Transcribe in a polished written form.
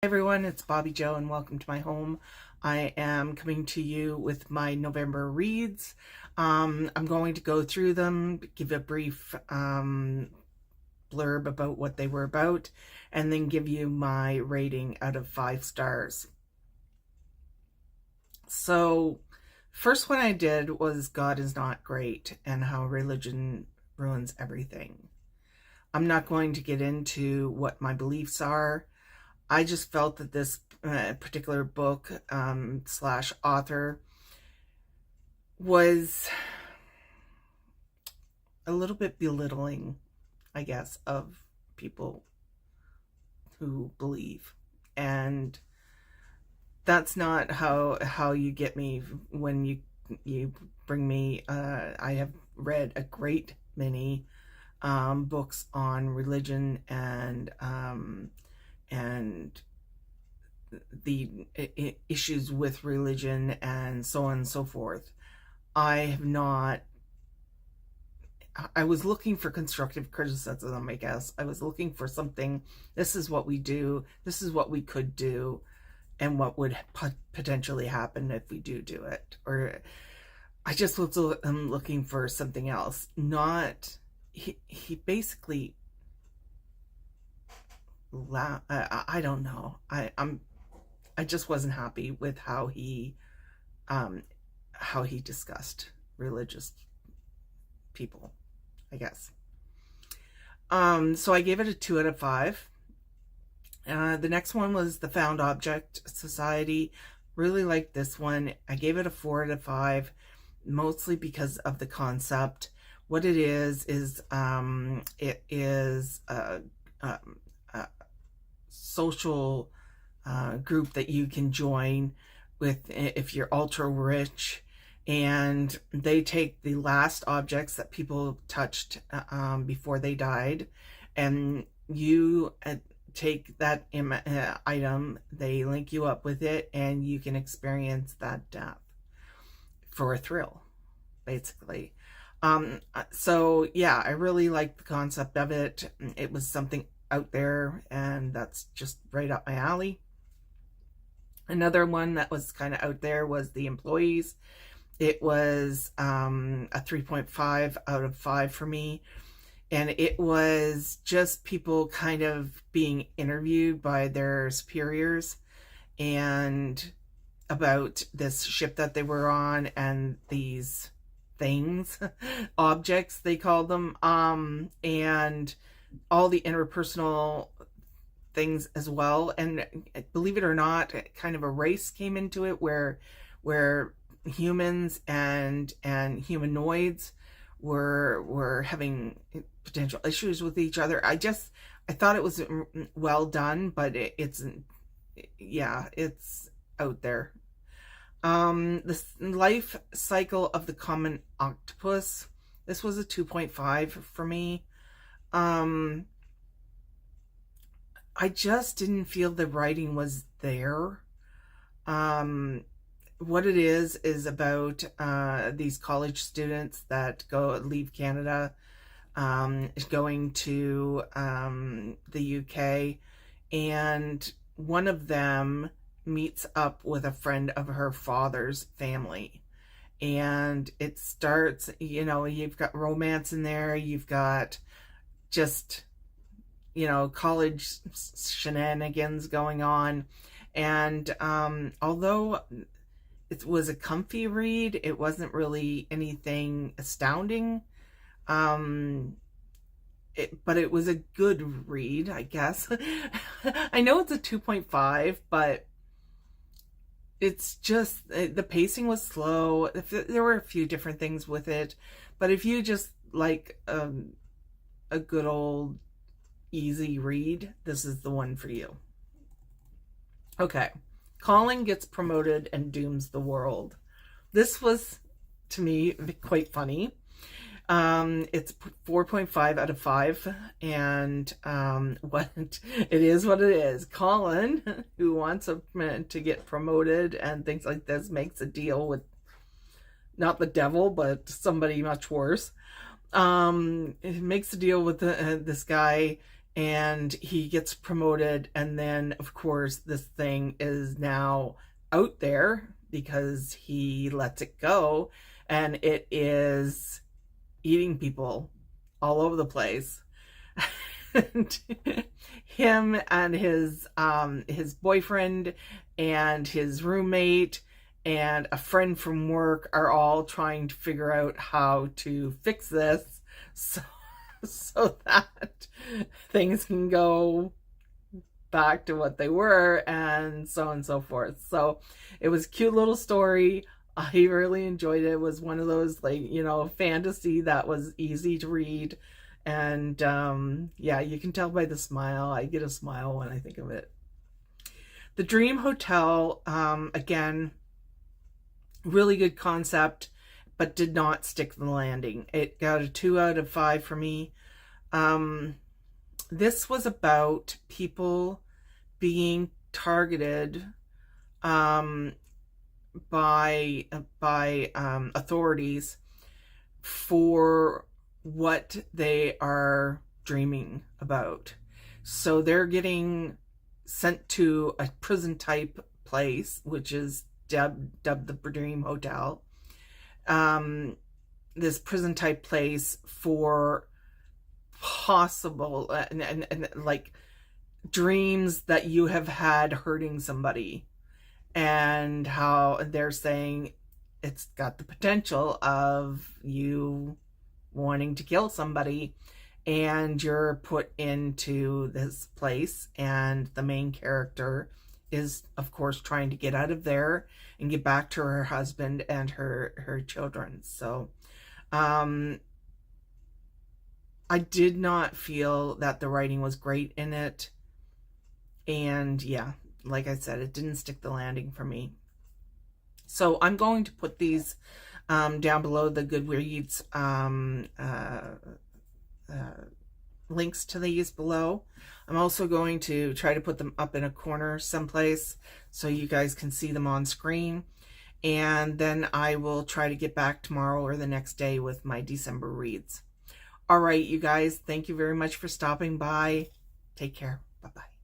Hey everyone, it's Bobbi-Jo and welcome to my home. I am coming to you with my November reads. I'm going to go through them, give a brief blurb about what they were about, and then give you my rating out of 5 stars. So, first one I did was God is Not Great and How Religion Ruins Everything. I'm not going to get into what my beliefs are. I just felt that this particular book slash author was a little bit belittling, I guess, of people who believe. And that's not how you get me when you bring me. I have read a great many books on religion and the issues with religion and so on and so forth. I was looking for constructive criticism, I guess. I was looking for something, this is what we do, this is what we could do, and what would potentially happen if we do it. Or I just was looking for something else. Not, he basically, I don't know. I just wasn't happy with how he discussed religious people, I guess. So I gave it a 2 out of 5. The next one was The Found Object Society. Really liked this one. I gave it a 4 out of 5, mostly because of the concept. What it is it is a social group that you can join with if you're ultra rich, and they take the last objects that people touched before they died, and you take that item, they link you up with it, and you can experience that death for a thrill, basically. So yeah, I really liked the concept of it. It was something out there, and that's just right up my alley. Another one that was kind of out there was The Employees. It was a 3.5 out of 5 for me, and it was just people kind of being interviewed by their superiors and about this ship that they were on and these things, objects they called them, and all the interpersonal things as well. And believe it or not, kind of a race came into it where humans and humanoids were having potential issues with each other. I thought it was well done, but it's out there. The life cycle of the common octopus. This was a 2.5 for me. I just didn't feel the writing was there. What it is about these college students that leave Canada, going to the UK, and one of them meets up with a friend of her father's family. And it starts, you've got romance in there, you've got just, college shenanigans going on. And although it was a comfy read, it wasn't really anything astounding. But it was a good read, I guess. I know it's a 2.5, but it's just, the pacing was slow. There were a few different things with it, but if you just like a good old easy read, this is the one for you. Okay, Colin gets promoted and dooms the world. This was, to me, quite funny. It's 4.5 out of 5, and what it is what it is. Colin, who wants to get promoted and things like this, makes a deal with not the devil, but somebody much worse. Makes a deal with this guy, and he gets promoted, and then of course this thing is now out there because he lets it go, and it is eating people all over the place. And him and his boyfriend and his roommate and a friend from work are all trying to figure out how to fix this, so that things can go back to what they were, and so on and so forth. So it was a cute little story. I really enjoyed it. It was one of those, like, fantasy that was easy to read. And yeah, you can tell by the smile. I get a smile when I think of it. The Dream Hotel, again, really good concept, but did not stick the landing. It got a 2 out of 5 for me. This was about people being targeted by authorities for what they are dreaming about. So they're getting sent to a prison type place, which is dubbed the Dream Hotel. This prison type place for possible and like dreams that you have had hurting somebody, and how they're saying it's got the potential of you wanting to kill somebody, and you're put into this place, and the main character is of course trying to get out of there and get back to her husband and her children. So I did not feel that the writing was great in it, and yeah, like I said, it didn't stick the landing for me. So I'm going to put these down below, the Goodreads links to these below. I'm also going to try to put them up in a corner someplace so you guys can see them on screen. And then I will try to get back tomorrow or the next day with my December reads. All right, you guys, thank you very much for stopping by. Take care. Bye-bye.